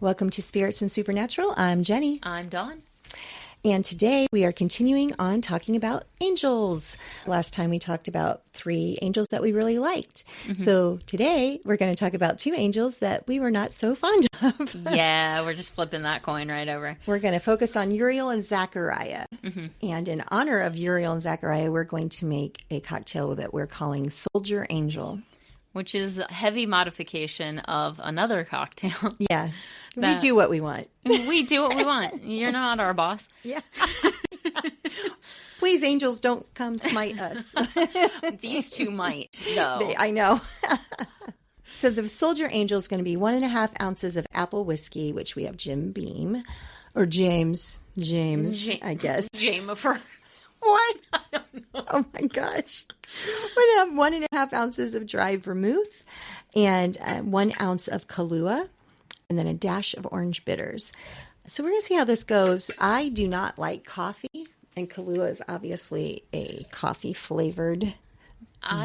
Welcome to Spirits and Supernatural. I'm Jenny. I'm Dawn. And today we are continuing on talking about angels. Last time we talked about 3 angels that we really liked. Mm-hmm. So today we're going to talk about 2 angels that we were not so fond of. Yeah, we're just flipping that coin right over. We're going to focus on Uriel and Zachariah. Mm-hmm. And in honor of Uriel and Zachariah, we're going to make a cocktail that we're calling Soldier Angel. Which is a heavy modification of another cocktail. Yeah. We do what we want. We do what we want. You're not our boss. Yeah. Please, angels, don't come smite us. These 2 might, though. I know. So the Soldier Angel is going to be 1.5 ounces of apple whiskey, which we have Jim Beam. Or James, I guess. Jamefer. What? I don't know. Oh, my gosh. We're going to have 1.5 ounces of dry vermouth and 1 ounce of Kahlua. And then a dash of orange bitters. So we're going to see how this goes. I do not like coffee, and Kahlua is obviously a coffee-flavored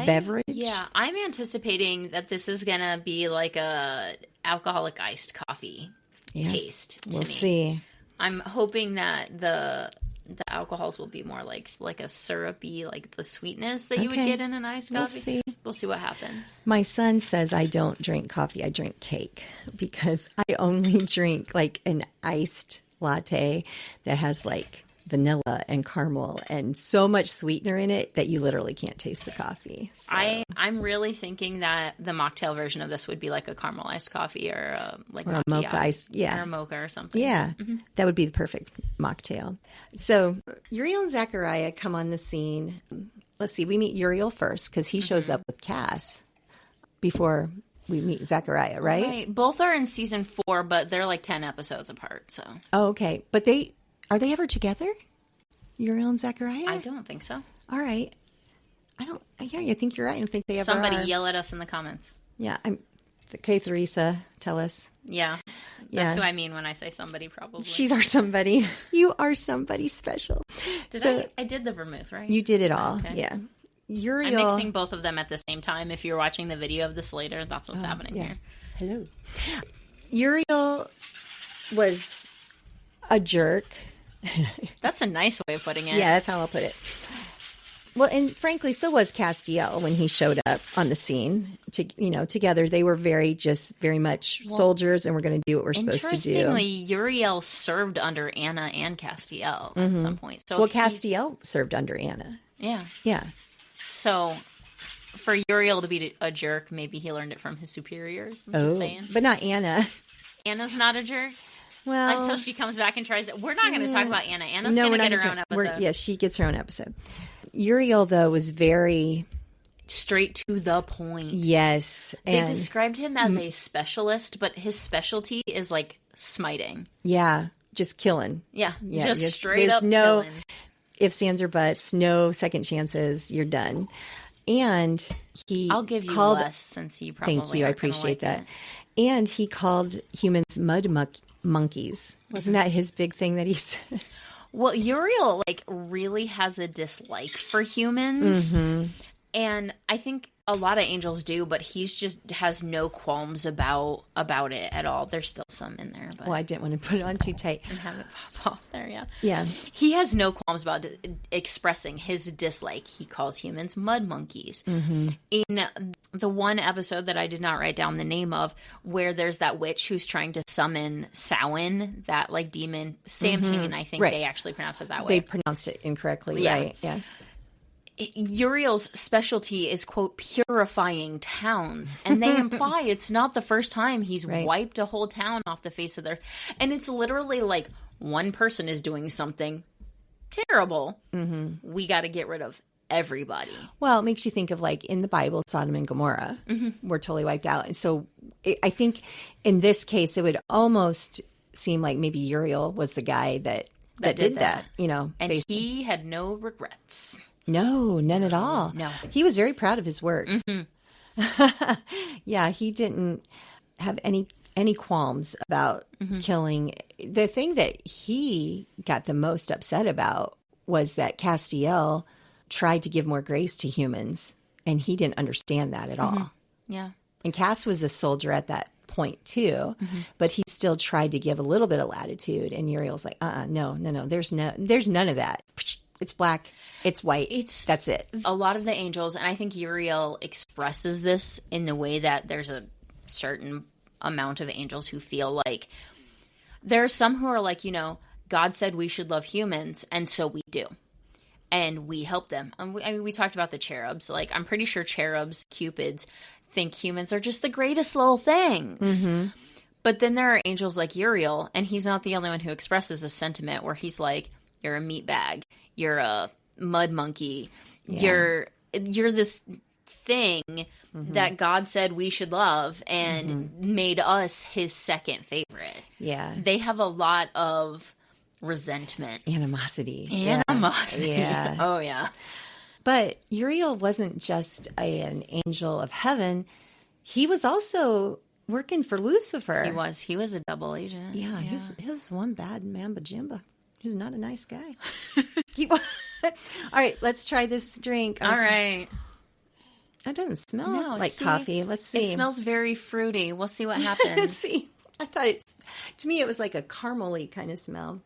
beverage. Yeah, I'm anticipating that this is going to be like a alcoholic iced coffee taste to me. We'll see. I'm hoping that the alcohols will be more like a syrupy, like the sweetness that you would get in an iced coffee. We'll see what happens. My son says I don't drink coffee, I drink cake, because I only drink like an iced latte that has like vanilla and caramel and so much sweetener in it that you literally can't taste the coffee. So. I'm really thinking that the mocktail version of this would be like a caramelized coffee or a mocha iced, or a mocha or something. Yeah, that would be the perfect mocktail. So Uriel and Zachariah come on the scene. Let's see, we meet Uriel first because he shows up with Cass before we meet Zachariah, right? Right. Both are in season 4, but they're like 10 episodes apart. So. Oh, okay. But are they ever together? Uriel and Zachariah? I don't think so. All right. I think you're right. I don't think they ever Somebody are. Yell at us in the comments. Yeah. Theresa, tell us. Yeah. That's who I mean when I say somebody, probably. She's our somebody. You are somebody special. I did the vermouth, right? You did it all. Okay. Yeah. Uriel. I'm mixing both of them at the same time. If you're watching the video of this later, that's what's happening here. Hello. Uriel was a jerk. That's a nice way of putting it. Yeah, that's how I'll put it. Well, and frankly, so was Castiel when he showed up on the scene. Together they were very much soldiers, and we're going to do what we're supposed to do. Interestingly, Uriel served under Anna and Castiel at some point. So Castiel served under Anna. Yeah. Yeah. So for Uriel to be a jerk, maybe he learned it from his superiors. I'm just saying. But not Anna. Anna's not a jerk? Well, until she comes back and tries it. We're not going to talk about Anna. Anna's going to get her own episode. Yes, she gets her own episode. Uriel, though, was very straight to the point. Yes. They described him as a specialist, but his specialty is like smiting. Yeah, just killing. Yeah, just straight up no killing. Ifs, ands, or buts, no second chances, you're done. And I'll give you less since you probably Thank you, I appreciate that. And he called humans mud monkeys. Wasn't that his big thing that he said? Well, Uriel really has a dislike for humans, and I think a lot of angels do, but he's just has no qualms about it at all. There's still some in there. But I didn't want to put it on too tight and have it pop off there. Yeah, yeah. He has no qualms about expressing his dislike. He calls humans mud monkeys. In the one episode that I did not write down the name of, where there's that witch who's trying to summon Samhain, that demon, Samhain, I think they actually pronounce it that way. They pronounced it incorrectly, right? Yeah. Uriel's specialty is, quote, purifying towns. And they imply it's not the first time he's wiped a whole town off the face of the earth. And it's literally like one person is doing something terrible. We got to get rid of everybody. Well, it makes you think of in the Bible, Sodom and Gomorrah were totally wiped out. And so I think in this case, it would almost seem like maybe Uriel was the guy that did that, And basically. He had no regrets. No, none at all. No. He was very proud of his work. Yeah, he didn't have any qualms about killing. The thing that he got the most upset about was that Castiel tried to give more grace to humans, and he didn't understand that at all. Yeah. And Cass was a soldier at that point too, but he still tried to give a little bit of latitude. And Uriel's like, no. There's none of that. It's black. It's white. That's it. A lot of the angels, and I think Uriel expresses this in the way that there's a certain amount of angels who feel like there are some who are like, God said we should love humans, and so we do. And we help them. I mean, we talked about the cherubs. Like, I'm pretty sure cherubs, cupids, think humans are just the greatest little things. Mm-hmm. But then there are angels like Uriel, and he's not the only one who expresses a sentiment where he's like, you're a meatbag, you're a mud monkey, you're this thing that God said we should love and made us his second favorite. Yeah. They have a lot of resentment. Animosity. Yeah. Oh, yeah. But Uriel wasn't just an angel of heaven. He was also working for Lucifer. He was a double agent. Yeah. He was one bad mamba jimba. He was not a nice guy. All right, let's try this drink. All right. That doesn't smell like coffee. Let's see. It smells very fruity. We'll see what happens. Let's see. I thought to me, it was like a caramely kind of smell.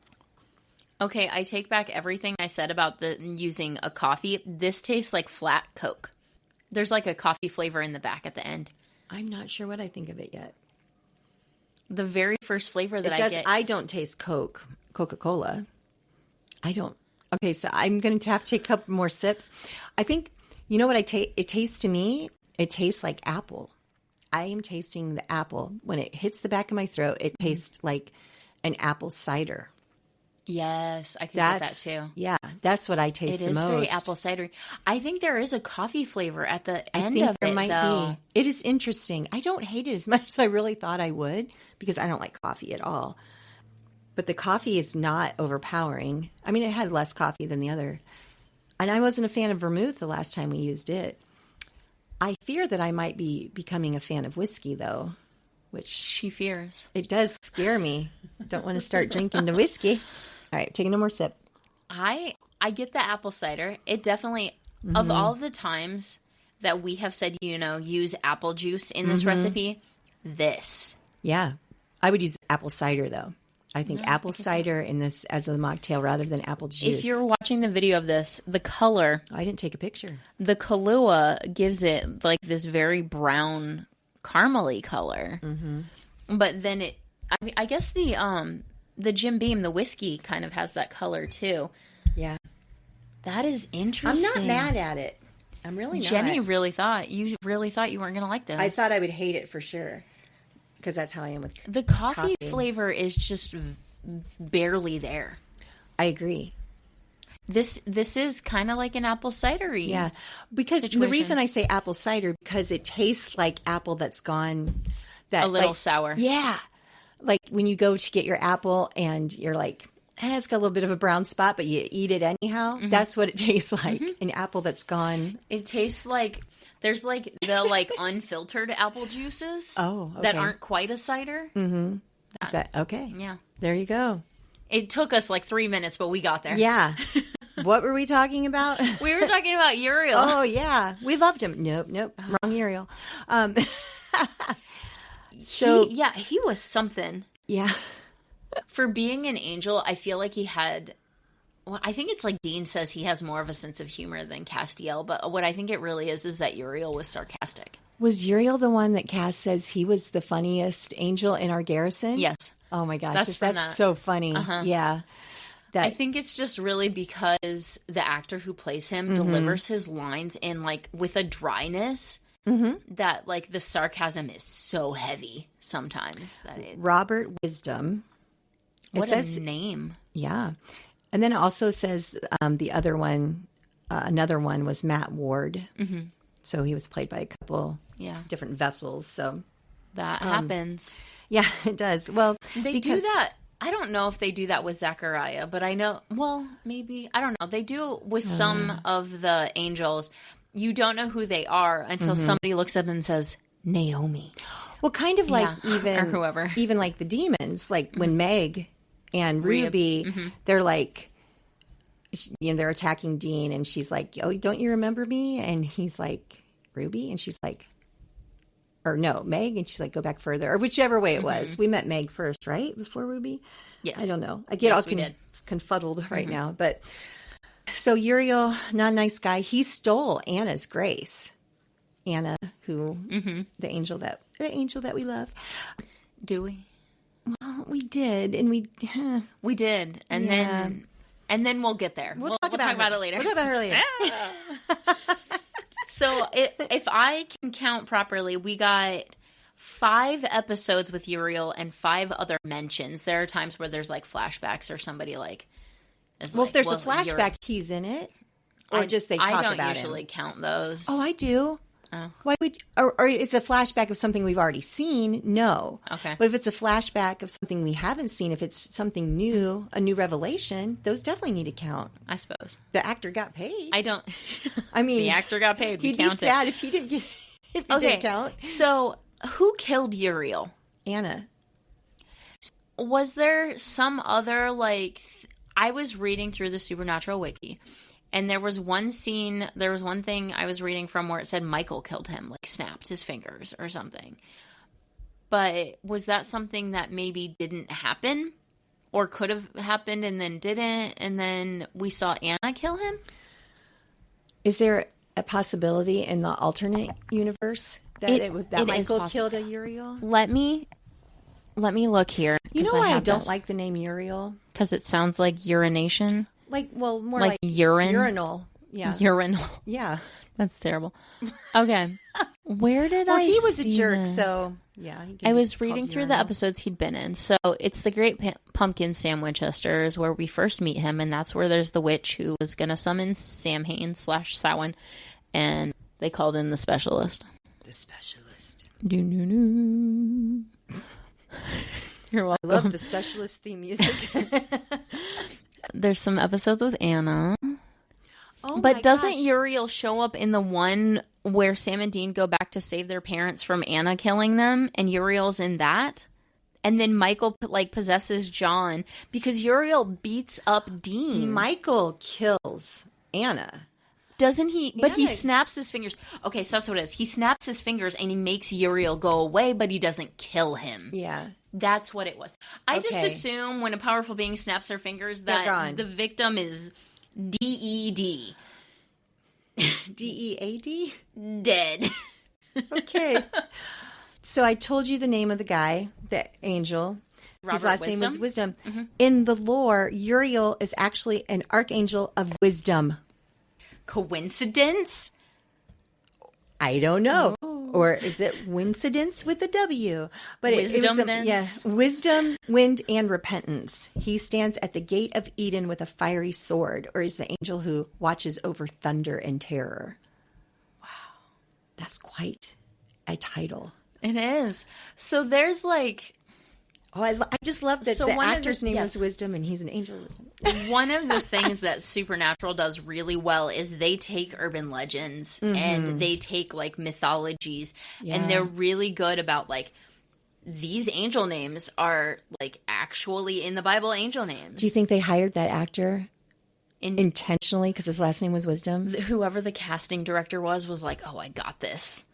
Okay, I take back everything I said about using a coffee. This tastes like flat Coke. There's like a coffee flavor in the back at the end. I'm not sure what I think of it yet. The very first flavor that I get. I don't taste Coca-Cola. I don't. Okay, so I'm going to have to take a couple more sips. I think, you know what it tastes to me? It tastes like apple. I am tasting the apple. When it hits the back of my throat, it tastes like an apple cider. Yes, I can get that too. Yeah, that's what I taste the most. It is very apple cidery. I think there is a coffee flavor at the end of it, there might though. be. It is interesting. I don't hate it as much as I really thought I would because I don't like coffee at all. But the coffee is not overpowering. I mean, it had less coffee than the other. And I wasn't a fan of vermouth the last time we used it. I fear that I might be becoming a fan of whiskey, though, which she fears. It does scare me. Don't want to start drinking the whiskey. All right, taking no more sip. I get the apple cider. It definitely, of all the times that we have said, use apple juice in this recipe, this. Yeah. I would use apple cider, though. I think apple cider in this as a mocktail rather than apple juice. If you're watching the video of this, the color. I didn't take a picture. The Kahlua gives it like this very brown caramely color. Mm-hmm. But then I guess the Jim Beam, the whiskey, kind of has that color too. Yeah. That is interesting. I'm not mad at it. I'm really not. Jenny really thought you weren't going to like this. I thought I would hate it for sure. Because that's how I am with the coffee flavor is just barely there. I agree. This is kind of like an apple cidery. Yeah. Because the reason I say apple cider, because it tastes like apple that's gone. A little sour. Yeah. Like when you go to get your apple and you're like, it's got a little bit of a brown spot, but you eat it anyhow. Mm-hmm. That's what it tastes like. Mm-hmm. An apple that's gone. It tastes like there's like the unfiltered apple juices. Oh, okay. That aren't quite a cider. Mm-hmm. Is that okay? Yeah. There you go. It took us like 3 minutes, but we got there. Yeah. What were we talking about? We were talking about Uriel. Oh, yeah. We loved him. Nope. Wrong Uriel. He was something. Yeah. For being an angel, I feel like he had... Well, I think it's like Dean says he has more of a sense of humor than Castiel, but what I think it really is that Uriel was sarcastic. Was Uriel the one that Cass says he was the funniest angel in our garrison? Yes. Oh my gosh, that's so funny. Uh-huh. Yeah. I think it's just really because the actor who plays him delivers his lines in with a dryness that the sarcasm is so heavy sometimes that it's... Robert Wisdom. What a name. Yeah. And then it also says the other one, another one was Matt Ward. Mm-hmm. So he was played by a couple different vessels. So that happens. Yeah, it does. Well, they do that. I don't know if they do that with Zachariah, but I know, well, maybe, I don't know. They do with some of the angels. You don't know who they are until somebody looks up and says, Naomi. Well, kind of like even, or whoever. Even like the demons, like when Meg and Ruby, they're like, they're attacking Dean and she's like, oh, don't you remember me? And he's like, Ruby? And she's like, or no, Meg. And she's like, go back further, or whichever way it was. We met Meg first, right? Before Ruby? Yes. I don't know. I get all confuddled right now. But so Uriel, not a nice guy. He stole Anna's grace. Anna, who, the angel that we love. Do we? Well, we did. And we did. And then we'll get there. We'll talk about it later. We'll talk about her later. So if I can count properly, we got 5 episodes with Uriel and 5 other mentions. There are times where there's like flashbacks or somebody like is if there's a flashback, he's in it, or just they talk about him. I don't usually count those. Oh, I do. Oh. Why would or it's a flashback of something we've already seen? No. Okay. But if it's a flashback of something we haven't seen, if it's something new, a new revelation, those definitely need to count. I suppose the actor got paid. I don't. I mean, the actor got paid. He'd be sad if he didn't get. If he didn't count. So, who killed Uriel? Anna. Was there some other like? I was reading through the Supernatural wiki. And there was one thing I was reading from where it said Michael killed him, like snapped his fingers or something. But was that something that maybe didn't happen or could have happened and then didn't? And then we saw Anna kill him? Is there a possibility in the alternate universe that it was that Michael killed a Uriel? Let me look here. You know why I don't like the name Uriel? Because it sounds like urination. More like urine. Urinal. Yeah. Urinal. Yeah. That's terrible. Okay. Where did I see he was a jerk, so yeah. I was reading through the episodes he'd been in. So it's the Great Pumpkin, Sam Winchesters, where we first meet him, and that's where there's the witch who was going to summon Sam Hain / Samhain, and they called in the specialist. The specialist. Do-do-do. You're welcome. I love the specialist theme music. There's some episodes with Anna. Oh, but doesn't Uriel show up in the one where Sam and Dean go back to save their parents from Anna killing them? And Uriel's in that? And then Michael possesses John because Uriel beats up Dean. Michael kills Anna. Doesn't he? But he snaps his fingers. Okay, so that's what it is. He snaps his fingers and he makes Uriel go away, but he doesn't kill him. Yeah. That's what it was. I just assume when a powerful being snaps her fingers that the victim is DED. DEAD? Dead. Okay. So I told you the name of the guy, the angel. His last name was Wisdom. Mm-hmm. In the lore, Uriel is actually an archangel of wisdom. Coincidence? I don't know. Or is it wincidence with a W? But wisdom, wind, and repentance. He stands at the gate of Eden with a fiery sword, or is the angel who watches over thunder and terror. Wow. That's quite a title. It is. So there's like... Oh, I just love that the actor's name was Wisdom and he's an angel of wisdom. One of the things that Supernatural does really well is they take urban legends and they take like mythologies and they're really good about like these angel names are like actually in the Bible angel names. Do you think they hired that actor intentionally because his last name was Wisdom? Whoever the casting director was like, oh, I got this.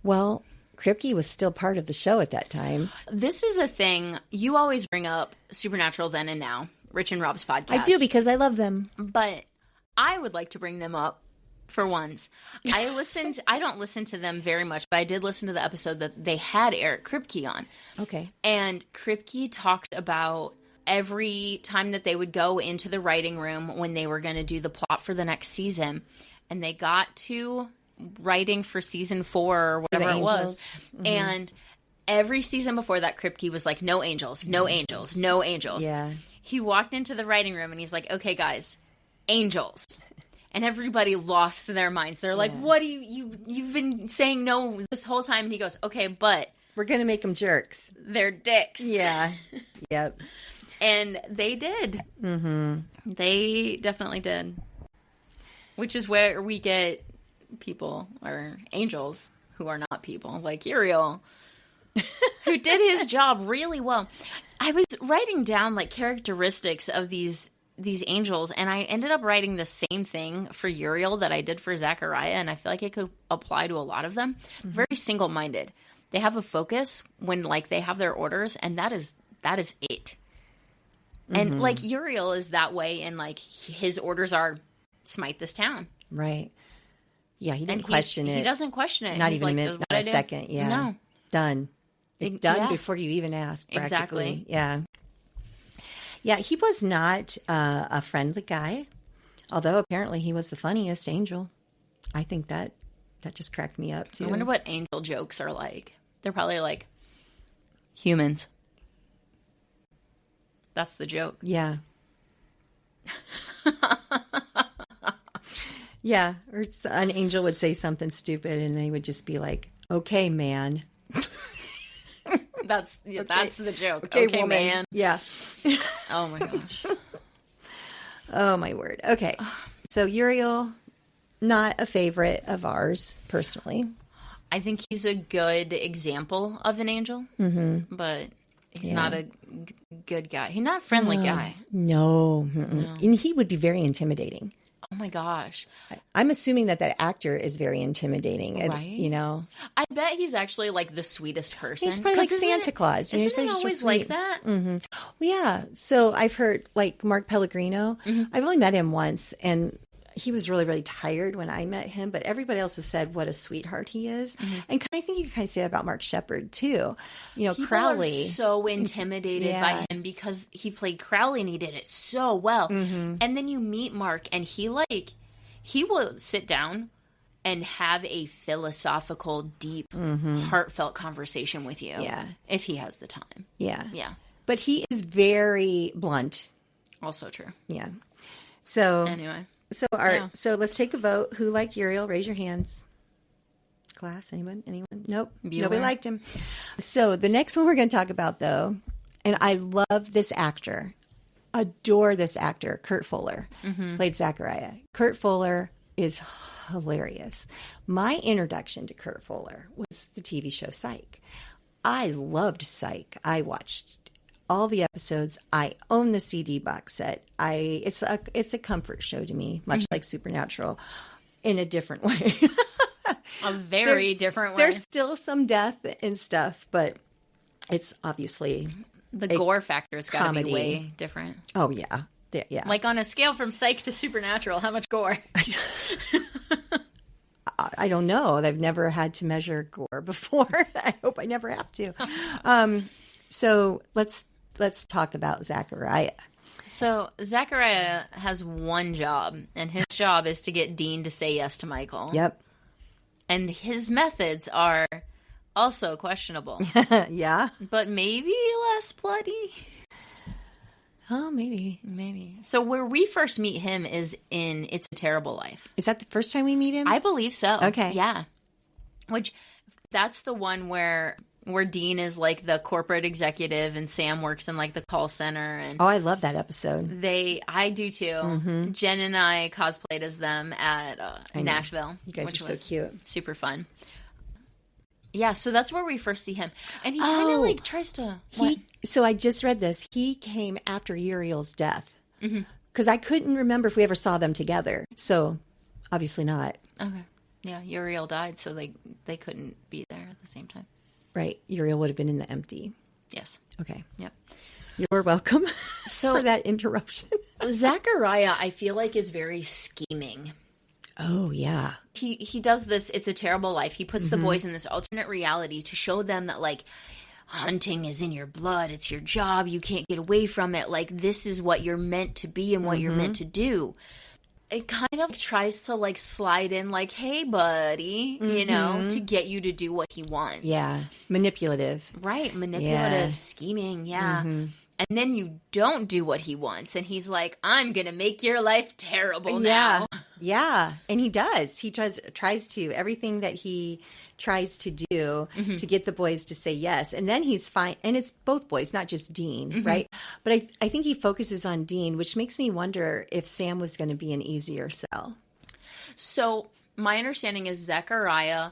Well... Kripke was still part of the show at that time. This is a thing. You always bring up Supernatural Then and Now, Rich and Rob's podcast. I do because I love them. But I would like to bring them up for once. I don't listen to them very much, but I did listen to the episode that they had Eric Kripke on. Okay. And Kripke talked about every time that they would go into the writing room when they were going to do the plot for the next season. And they got to... writing for season 4 or whatever it was. Mm-hmm. And every season before that, Kripke was like, no angels, no angels, no angels. Yeah. He walked into the writing room and he's like, okay, guys, angels. And everybody lost their minds. They're like, what do you've been saying no this whole time. And he goes, okay, but. We're going to make them jerks. They're dicks. Yeah. Yep. And they did. Mm-hmm. They definitely did. Which is where we get people or angels who are not people, like Uriel, who did his job really well. I was writing down like characteristics of these angels, and I ended up writing the same thing for Uriel that I did for Zachariah, and I feel like it could apply to a lot of them. Mm-hmm. Very single-minded. they have a focus when like they have their orders, and that is it. And like Uriel is that way, and like his orders are smite this town. Right. Yeah, he didn't question it. He doesn't question it. Not He's even like, a minute, not a second. Yeah. No. Done. It's done Yeah. before you even ask, practically. Exactly. Yeah. Yeah, he was not a friendly guy, although apparently he was the funniest angel. I think that just cracked me up, too. I wonder what angel jokes are like. They're probably like, humans. That's the joke. Yeah. Yeah, or an angel would say something stupid and they would just be like, okay, man. That's the joke. Okay, Okay, woman. man. Yeah. Oh my gosh. Oh, my word. Okay. So Uriel, not a favorite of ours, personally. I think he's a good example of an angel, but he's not a good guy. He's not a friendly guy. No. And he would be very intimidating. Oh my gosh. I'm assuming that actor is very intimidating. And, Right. you know. I bet he's actually like the sweetest person. He's probably like 'Cause Santa Claus. You know, he's Isn't it probably always so like sweet. that? Well, yeah. So I've heard like Mark Pellegrino. I've only met him once, and he was really, really tired when I met him. But everybody else has said what a sweetheart he is, and I think you can kind of say that about Mark Shepard too. You know, People Crowley. are so intimidated by him because he played Crowley and he did it so well. And then you meet Mark, and he will sit down and have a philosophical, deep, heartfelt conversation with you. Yeah. If he has the time. Yeah. Yeah. But he is very blunt. Also true. Yeah. So Anyway. So let's take a vote. Who liked Uriel? Raise your hands. Class, anyone? Nope. Bueller. Nobody liked him. So the next one we're going to talk about, though, and I love this actor, adore this actor, Kurt Fuller, played Zachariah. Kurt Fuller is hilarious. My introduction to Kurt Fuller was the TV show Psych. I loved Psych. I watched all the episodes. I own the CD box set. It's a comfort show to me, much like Supernatural, in a different way. A very different way. There's still some death and stuff, but it's obviously the gore factor's got to be comedy. way different. Oh yeah, yeah. Like on a scale from Psych to Supernatural, how much gore? I don't know. I've never had to measure gore before. I hope I never have to. So let's talk about Zachariah. So Zachariah has one job, and his job is to get Dean to say yes to Michael. Yep. And his methods are also questionable, Yeah. but maybe less bloody. Oh, maybe. Maybe. So where we first meet him is in It's a Terrible Life. Is that the first time we meet him? I believe so. Okay. Yeah. Which, that's the one where Dean is like the corporate executive and Sam works in like the call center. And Oh, I love that episode. I do too. Jen and I cosplayed as them at Nashville. You guys which are so was cute. Super fun. Yeah, so that's where we first see him. And he kind of like tries to... So I just read this. He came after Uriel's death. Because I couldn't remember if we ever saw them together. So obviously not. Okay. Yeah, Uriel died, so they couldn't be there at the same time. Right. Uriel would have been in the empty. Yes. Okay. Yep. You're welcome So for that interruption. Zachariah, I feel like, is very scheming. Oh, yeah. He does this, It's a Terrible Life. He puts the boys in this alternate reality to show them that, like, hunting is in your blood. It's your job. You can't get away from it. Like, this is what you're meant to be and what you're meant to do. It kind of tries to, like, slide in, like, hey, buddy, you know, to get you to do what he wants. Yeah. Manipulative. Right. Manipulative, Yeah. scheming. Yeah. And then you don't do what he wants. And he's like, I'm going to make your life terrible now. Yeah. And he does. He tries to. Everything that he tries to do to get the boys to say yes. And then he's fine. And it's both boys, not just Dean, right? But I think he focuses on Dean, which makes me wonder if Sam was going to be an easier sell. So my understanding is Zachariah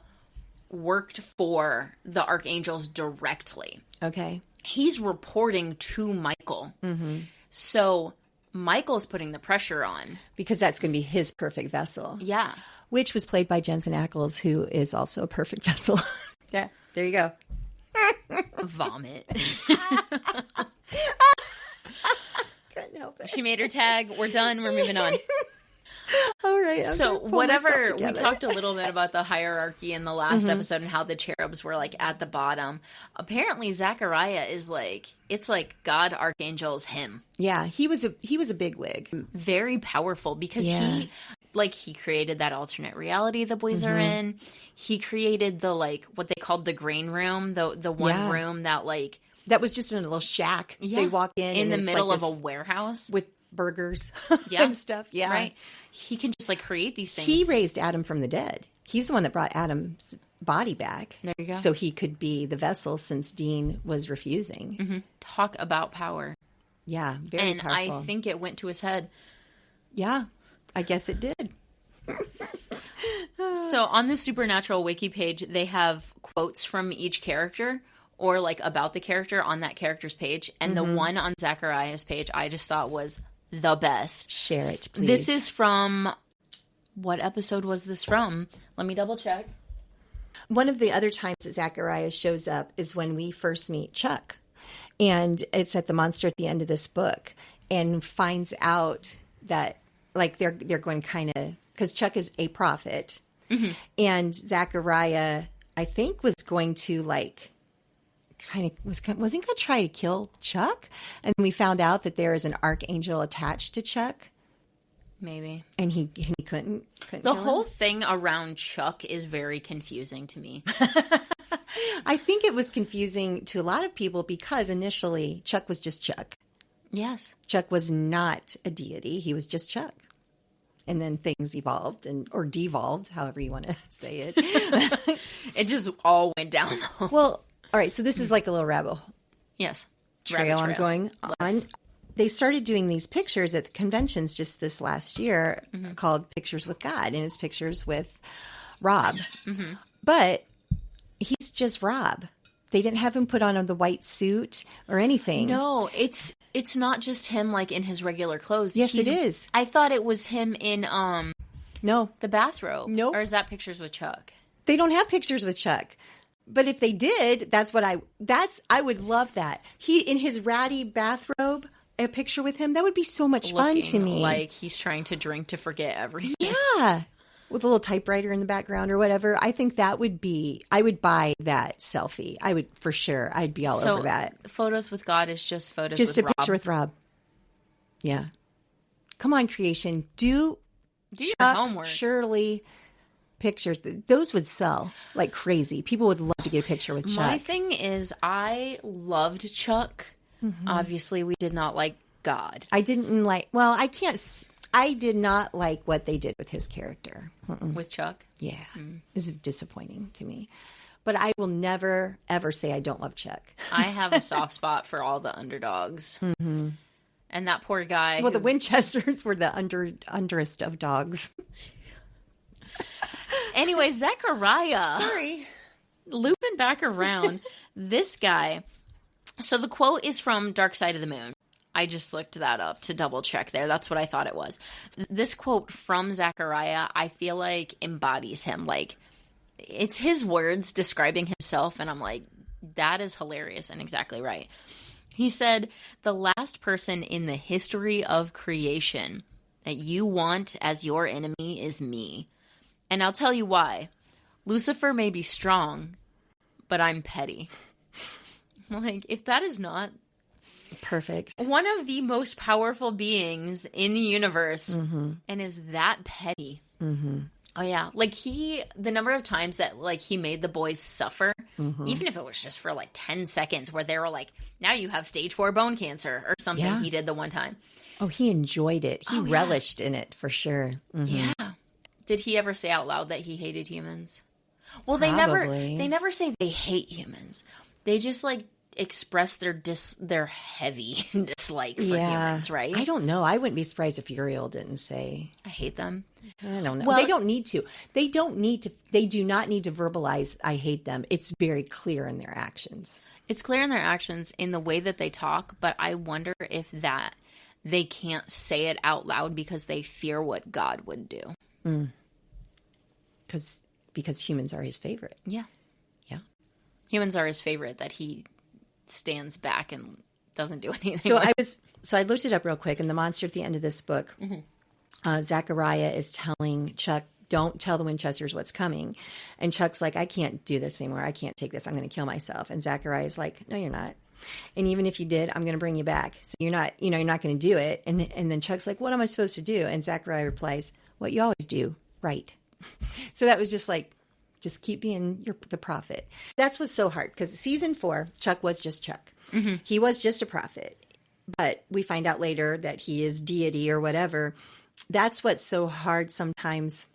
worked for the Archangels directly. Okay. He's reporting to Michael. So Michael's putting the pressure on. Because that's going to be his perfect vessel. Yeah. Which was played by Jensen Ackles, who is also a perfect vessel. Yeah, there you go. Vomit. Couldn't help it. She made her tag. We're done. We're moving on. All right. So whatever, we talked a little bit about the hierarchy in the last episode and how the cherubs were like at the bottom. Apparently Zachariah is like, it's like God, archangels, him. Yeah, he was a bigwig. Very powerful because he created that alternate reality the boys are in. He created the like what they called the green room, the one room that like that was just in a little shack. Yeah. They walk in the middle like of a warehouse with burgers and stuff. Yeah. Right. He can just like create these things. He raised Adam from the dead. He's the one that brought Adam's body back. There you go. So he could be the vessel since Dean was refusing. Mm-hmm. Talk about power. Yeah. Very powerful. I think it went to his head. Yeah. I guess it did. So on the Supernatural wiki page, they have quotes from each character or like about the character on that character's page. And the one on Zachariah's page, I just thought was the best. Share it, please. This is from, what episode was this from? Let me double check. One of the other times that Zachariah shows up is when we first meet Chuck. And it's at the monster at the end of this book and finds out that like they're going kind of, because Chuck is a prophet. And Zachariah, I think, was going to like wasn't going to try to kill Chuck. And we found out that there is an archangel attached to Chuck. Maybe. And he couldn't the whole thing around Chuck is very confusing to me. I think it was confusing to a lot of people because initially Chuck was just Chuck. Yes. Chuck was not a deity. He was just Chuck. And then things evolved or devolved, however you want to say it. It just all went down. Well, all right. So this is like a little rabbit hole. Yes. Trail I'm going on. They started doing these pictures at the conventions just this last year called Pictures with God. And it's pictures with Rob. But he's just Rob. They didn't have him put on the white suit or anything. No, it's not just him like in his regular clothes. Yes, it is. I thought it was him in the bathrobe. Nope. Or is that pictures with Chuck? They don't have pictures with Chuck. But if they did, I would love that. He in his ratty bathrobe, a picture with him, that would be so much fun to me. Like he's trying to drink to forget everything. Yeah. With a little typewriter in the background or whatever. I think that would be, I would buy that selfie. I would, for sure. I'd be all over that. Photos with God is just photos with Rob. Just a picture with Rob. Yeah. Come on, creation. Do your homework. Shirley pictures. Those would sell like crazy. People would love to get a picture with Chuck. My thing is, I loved Chuck. Obviously, we did not like God. I did not like what they did with his character. With Chuck? Yeah. This is disappointing to me. But I will never, ever say I don't love Chuck. I have a soft spot for all the underdogs. And that poor guy. Well, the Winchesters were the underest of dogs. Anyway, Zachariah. Sorry. Looping back around. This guy. So the quote is from Dark Side of the Moon. I just looked that up to double check there. That's what I thought it was. This quote from Zachariah, I feel like embodies him. Like, it's his words describing himself, and I'm like, that is hilarious and exactly right. He said, "The last person in the history of creation that you want as your enemy is me. And I'll tell you why. Lucifer may be strong, but I'm petty." Like, if that is not perfect, one of the most powerful beings in the universe, and is that petty. Oh yeah, like the number of times that like he made the boys suffer, even if it was just for like 10 seconds, where they were like, "Now you have stage 4 bone cancer" or something. Yeah. He did the one time. Oh, he enjoyed it. He relished in it for sure. Yeah. Did he ever say out loud that he hated humans? Well, Probably. they never say they hate humans. They just like express their heavy dislike for humans, right? I don't know. I wouldn't be surprised if Uriel didn't say I hate them. I don't know. Well, they don't need to. They do not need to verbalize I hate them. It's very clear in their actions. It's clear in their actions in the way that they talk, but I wonder if that they can't say it out loud because they fear what God would do. Because humans are his favorite. Yeah. Yeah. Humans are his favorite, that he stands back and doesn't do anything. So I looked it up real quick, and the monster at the end of this book, Zachariah is telling Chuck, don't tell the Winchesters what's coming. And Chuck's like, I can't do this anymore. I can't take this. I'm going to kill myself. And Zachariah's like, no, you're not. And even if you did, I'm going to bring you back. So you're not going to do it. And then Chuck's like, what am I supposed to do? And Zachariah replies, what you always do, right. So that was just like, just keep being the prophet. That's what's so hard, because season 4, Chuck was just Chuck. Mm-hmm. He was just a prophet. But we find out later that he is deity or whatever. That's what's so hard sometimes.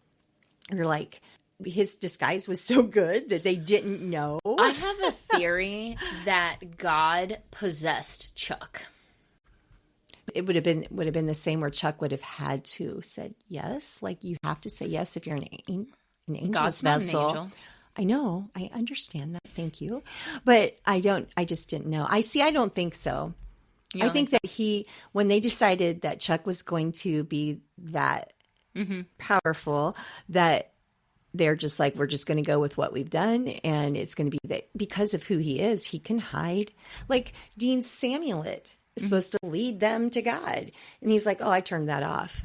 You're like, his disguise was so good that they didn't know. I have a theory that God possessed Chuck. It would have been the same where Chuck would have had to said yes. Like, you have to say yes if you're an angel's God's vessel. not an angel. I know. I understand that. Thank you. But I just didn't know. I don't think so. I think that when they decided that Chuck was going to be that powerful, that they're just like, we're just going to go with what we've done. And it's going to be that because of who he is, he can hide. Like Dean Samuelet is supposed to lead them to God. And he's like, oh, I turned that off.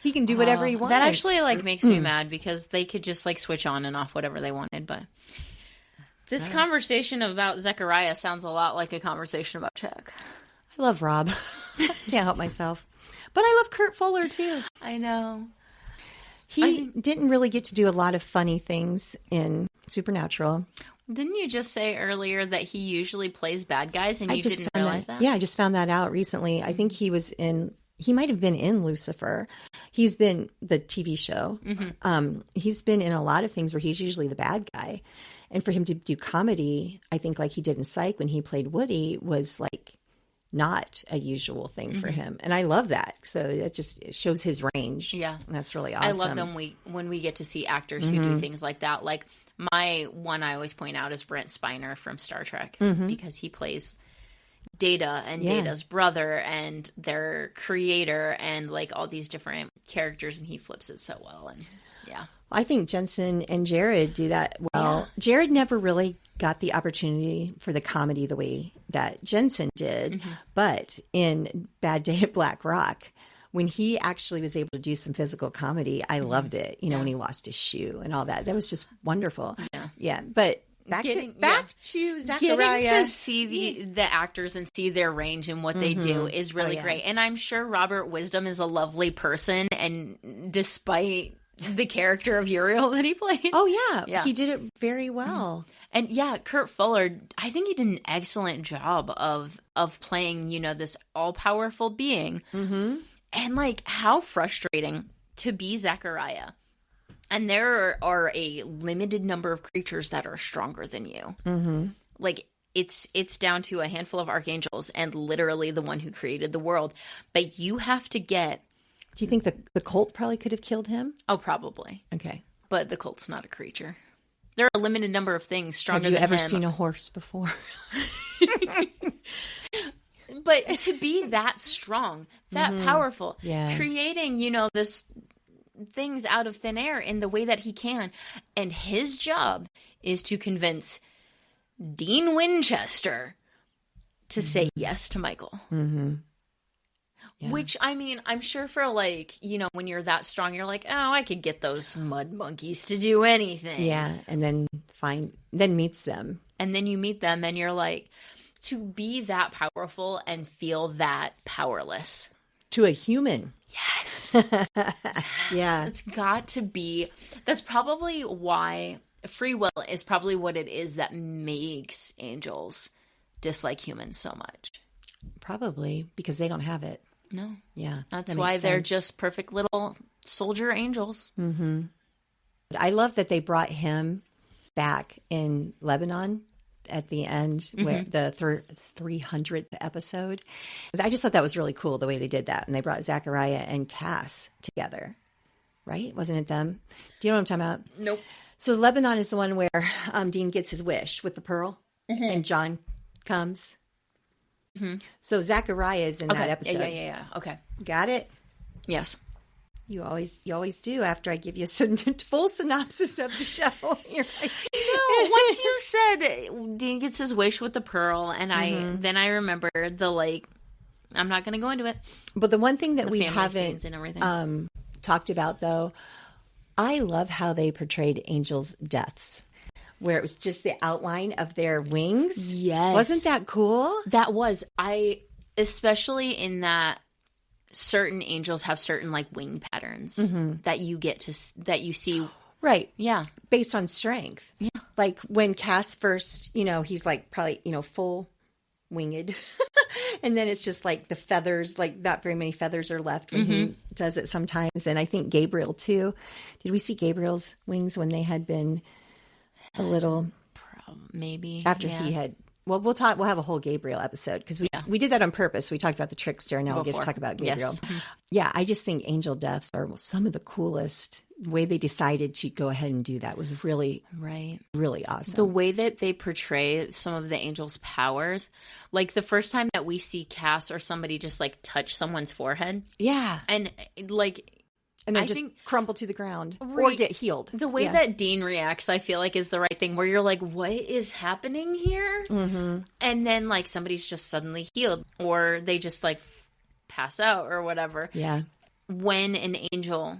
He can do whatever he wants. That actually makes me mad, because they could just switch on and off whatever they wanted. But this conversation about Zechariah sounds a lot like a conversation about Chuck. I love Rob. Can't help myself. But I love Kurt Fuller too. I know. He didn't really get to do a lot of funny things in Supernatural. Didn't you just say earlier that he usually plays bad guys, and you didn't realize that? Yeah, I just found that out recently. I think he might have been in Lucifer. He's been the TV show. Mm-hmm. He's been in a lot of things where he's usually the bad guy. And for him to do comedy, I think like he did in Psych when he played Woody, was like not a usual thing for him. And I love that. So it shows his range. Yeah. And that's really awesome. I love them when we get to see actors who do things like that. Like my one I always point out is Brent Spiner from Star Trek, because he plays Data and Data's brother and their creator and all these different characters, and he flips it so well. And I think Jensen and Jared do that well. Yeah. Jared never really got the opportunity for the comedy the way that Jensen did, but in Bad Day at Black Rock, when he actually was able to do some physical comedy, I loved it. When he lost his shoe and all that. That was just wonderful. Yeah. But back to Zachariah. Getting to see the actors and see their range and what they do is really great. And I'm sure Robert Wisdom is a lovely person, and despite the character of Uriel that he played. Oh, yeah. He did it very well. And Kurt Fuller, I think he did an excellent job of playing, this all-powerful being. And how frustrating to be Zachariah. And there are a limited number of creatures that are stronger than you. It's down to a handful of archangels and literally the one who created the world. But you have to get... Do you think the Colt probably could have killed him? Oh, probably. Okay. But the Colt's not a creature. There are a limited number of things stronger than him. Have you ever seen a horse before? But to be that strong, that powerful, creating, this things out of thin air in the way that he can. And his job is to convince Dean Winchester to say yes to Michael. Yeah. Which, I mean, I'm sure for when you're that strong, you're like, oh, I could get those mud monkeys to do anything. Yeah. And then meets them. And then you meet them and you're like, to be that powerful and feel that powerless. To a human. Yes. Yeah. It's got to be, that's probably why free will is probably what it is that makes angels dislike humans so much. Probably because they don't have it. No. Yeah. That's why they're just perfect little soldier angels. I love that they brought him back in Lebanon at the end, where the 300th episode. I just thought that was really cool the way they did that. And they brought Zachariah and Cass together, right? Wasn't it them? Do you know what I'm talking about? Nope. So Lebanon is the one where Dean gets his wish with the pearl and John comes. So Zachariah is in that episode. Yeah. Okay. Got it? Yes. You always do after I give you a full synopsis of the show. You're like, once you said Dean gets his wish with the pearl, and I remember the I'm not going to go into it. But the one thing that The we family scenes haven't and everything. talked about, though, I love how they portrayed angels' deaths, where it was just the outline of their wings. Yes. Wasn't that cool? That was. Especially in that certain angels have certain wing patterns that you get that you see. Right. Yeah. Based on strength. Yeah. Like when Cass first, he's probably, full winged. And then it's just the feathers, not very many feathers are left when he does it sometimes. And I think Gabriel too. Did we see Gabriel's wings when they had been a little maybe after he had? Well, we'll have a whole Gabriel episode because we did that on purpose. We talked about the trickster, and now we'll get to talk about Gabriel. Yes. Yeah, I just think angel deaths are some of the coolest. The way they decided to go ahead and do that was really, really awesome. The way that they portray some of the angels' powers, the first time that we see Cass or somebody just touch someone's forehead. Yeah. And and then just crumble to the ground or get healed. The way that Dean reacts, I feel is the right thing, where you're what is happening here? Mm-hmm. And then somebody's just suddenly healed, or they just pass out or whatever. Yeah. When an angel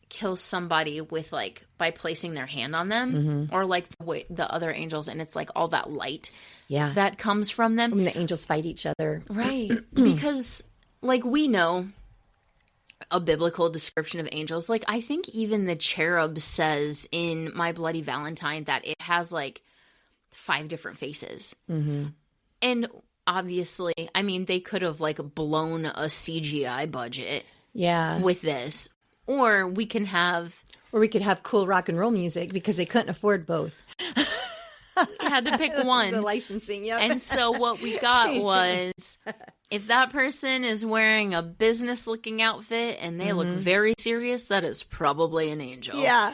kills somebody with by placing their hand on them, or the other angels, and it's all that light that comes from them. When the angels fight each other. Right. Because we know a biblical description of angels. I think even the cherub says in My Bloody Valentine that it has 5 different faces. Mm-hmm. And obviously, I mean, they could have blown a CGI budget with this. Or we could have cool rock and roll music because they couldn't afford both. You had to pick one. The licensing, yeah. And so what we got was, if that person is wearing a business-looking outfit and they look very serious, that is probably an angel. Yeah.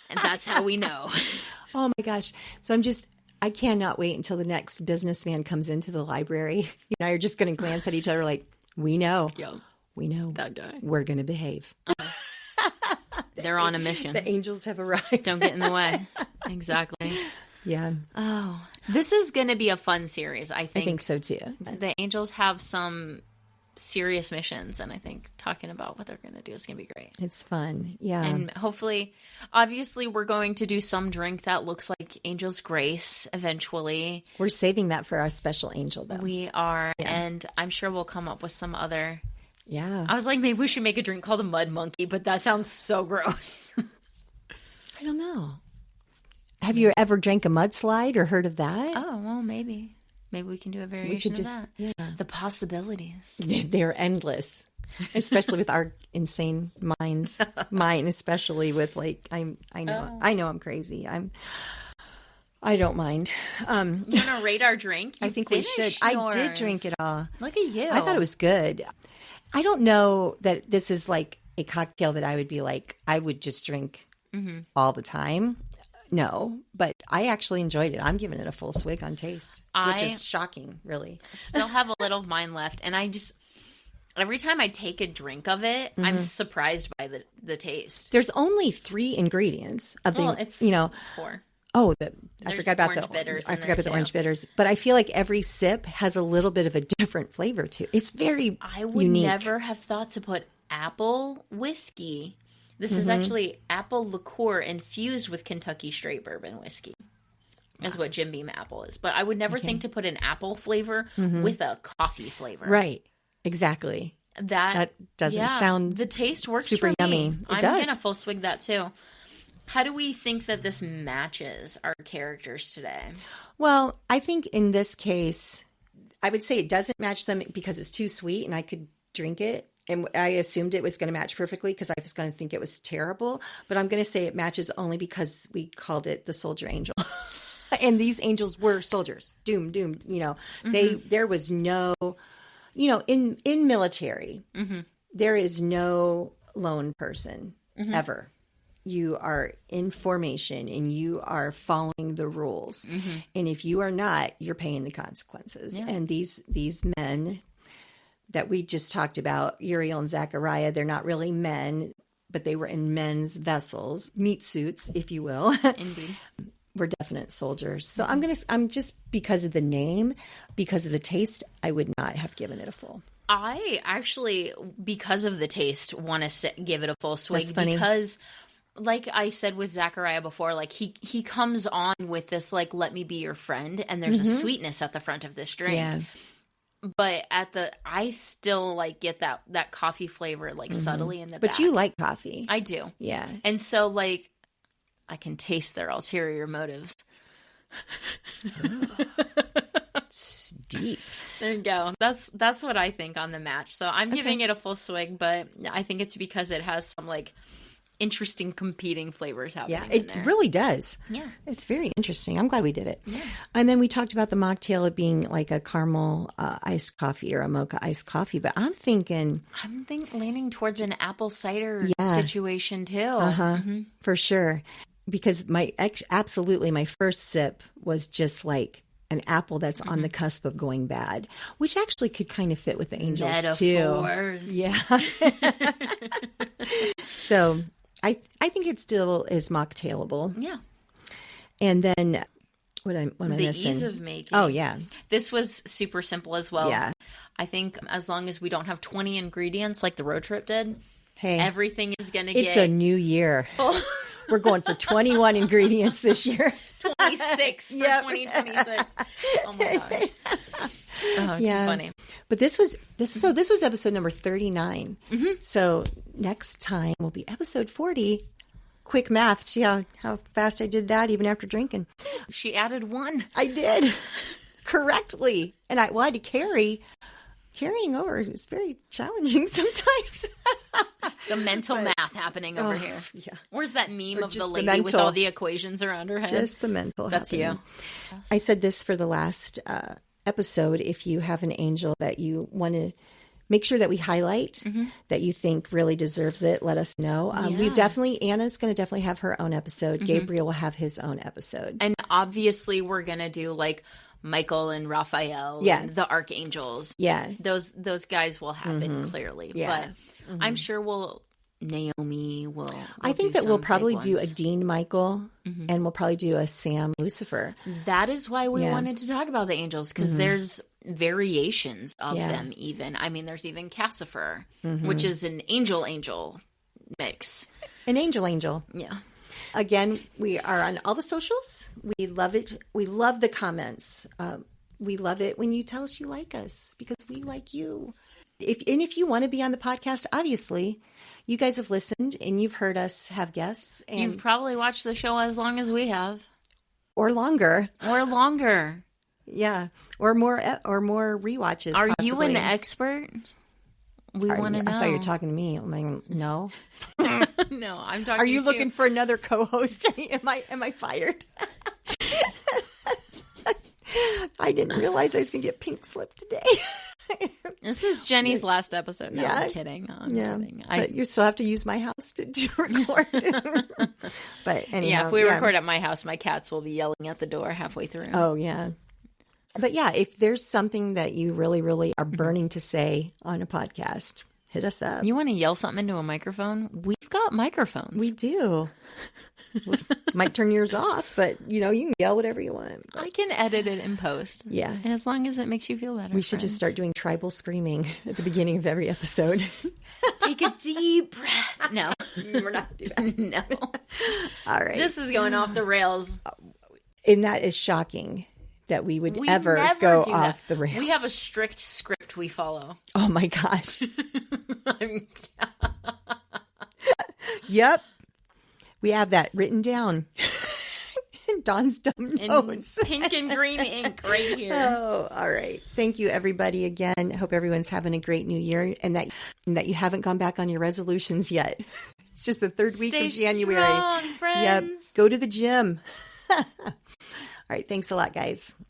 And that's how we know. Oh, my gosh. So I cannot wait until the next businessman comes into the library. You and I are just going to glance at each other we know. Yeah. We know that guy. We're going to behave. They're on a mission. The angels have arrived. Don't get in the way. Exactly. Yeah. Oh, this is going to be a fun series, I think. I think so, too. The angels have some serious missions, and I think talking about what they're going to do is going to be great. It's fun. Yeah. And hopefully, obviously, we're going to do some drink that looks like Angel's Grace eventually. We're saving that for our special angel, though. We are. Yeah. And I'm sure we'll come up with some other... Yeah. I was maybe we should make a drink called a mud monkey, but that sounds so gross. I don't know. Have you ever drank a mudslide or heard of that? Oh, well, maybe. Maybe we can do a variation of that. Yeah. The possibilities. They're endless, especially with our insane minds. Mine, especially with I know I'm crazy. I don't mind. You want to rate our drink? I think we should. Yours. I did drink it all. Look at you. I thought it was good. I don't know that this is a cocktail that I would be I would just drink all the time. No, but I actually enjoyed it. I'm giving it a full swig on taste, which is shocking, really. Still have a little of mine left, and every time I take a drink of it, I'm surprised by the taste. There's only 3 ingredients. It's 4. Oh, I forgot about the bitters. I forgot about the orange bitters. But I feel every sip has a little bit of a different flavor too. It's very I would unique. Never have thought to put apple whiskey. This is actually apple liqueur infused with Kentucky straight bourbon whiskey. Is what Jim Beam apple is. But I would never think to put an apple flavor with a coffee flavor. Right. Exactly. That doesn't sound the taste works super for yummy. Me. I'm going to full swig that too. How do we think that this matches our characters today? Well, I think in this case, I would say it doesn't match them because it's too sweet and I could drink it. And I assumed it was going to match perfectly because I was going to think it was terrible. But I'm going to say it matches only because we called it the Soldier Angel. And these angels were soldiers. Doom. There was no, in military, there is no lone person ever. You are in formation and you are following the rules. And if you are not, you're paying the consequences. Yeah. And these men that we just talked about, Uriel and Zachariah, they're not really men, but they were in men's vessels, meat suits, if you will. Indeed. we're definite soldiers. So I'm just, because of the name, because of the taste, I would not have given it a full. I actually, because of the taste, want to give it a full swig. That's funny. Because, like I said with Zachariah before, like he comes on with this, like, let me be your friend, and there's a sweetness at the front of this drink. Yeah. But I still like get that coffee flavor, like, subtly in the back. But you like coffee. I do. Yeah. And so, like, I can taste their ulterior motives. It's deep. There you go. That's what I think on the match. So I'm giving it a full swig, but I think it's because it has some, like, interesting competing flavors happening. Yeah, it really does. Yeah. It's very interesting. I'm glad we did it. Yeah. And then we talked about the mocktail of being like a caramel iced coffee or a mocha iced coffee. But I'm leaning towards an apple cider situation too. For sure. Because absolutely my first sip was just like an apple that's on the cusp of going bad, which actually could kind of fit with the Angels Metaphors. too. Yeah. So I think it still is mocktailable. Yeah. And then what am I missing? The ease of making. Oh yeah. This was super simple as well. Yeah. I think as long as we don't have 20 ingredients like the road trip did, hey, everything is going to get... It's a new year. Full. We're going for 21 ingredients this year. 26 for 2026. Oh my gosh. Oh, it's funny. But this was episode number 39. So next time will be episode 40. Quick math. See how fast I did that even after drinking. She added 1. I did. Correctly. And I had to carrying over is very challenging sometimes. The mental math happening over here. Yeah. Where's that meme of the lady with all the equations around her head? Just the mental. That's happening. You. I said this for the last episode. If you have an angel that you want to make sure that we highlight, that you think really deserves it, let us know. Anna's going to definitely have her own episode. Gabriel will have his own episode. And obviously we're going to do like Michael and Raphael and the archangels. Yeah. Those guys will happen clearly. Yeah. But I'm sure Naomi will. I think that we'll probably do a Dean Michael and we'll probably do a Sam Lucifer. That is why we wanted to talk about the angels, because there's variations of them even. I mean, there's even Cassifer, which is an angel mix. An angel. Yeah. Again, we are on all the socials. We love it. We love the comments. We love it when you tell us you like us, because we like you. If you want to be on the podcast, obviously, you guys have listened and you've heard us have guests. And you've probably watched the show as long as we have. Or longer. Yeah. Or more rewatches. Are possibly. You an expert? We want to know. I thought you were talking to me. I'm like, no. No, I'm talking Are you to looking for another co-host? Am I fired? I didn't realize I was going to get pink slip today. This is Jenny's last episode. No, I'm kidding. No, I'm kidding. But you still have to use my house to record. But anyhow, yeah, if we record at my house, my cats will be yelling at the door halfway through. Oh, yeah. But yeah, if there's something that you really, really are burning to say on a podcast, hit us up. You want to yell something into a microphone? We've got microphones. We do. Might turn yours off, but you can yell whatever you want. I can edit it in post. Yeah. As long as it makes you feel better. We should just start doing tribal screaming at the beginning of every episode. Take a deep breath. No. We're not doing that. No. All right. This is going off the rails. And that is shocking that we would ever go off the rails. We have a strict script we follow. Oh my gosh. Yep. We have that written down. Don's dumb notes. Pink and green ink right here. Oh, all right. Thank you, everybody, again. Hope everyone's having a great new year, and that you haven't gone back on your resolutions yet. It's just the third week of January. Strong, friends. Yep. Go to the gym. All right. Thanks a lot, guys.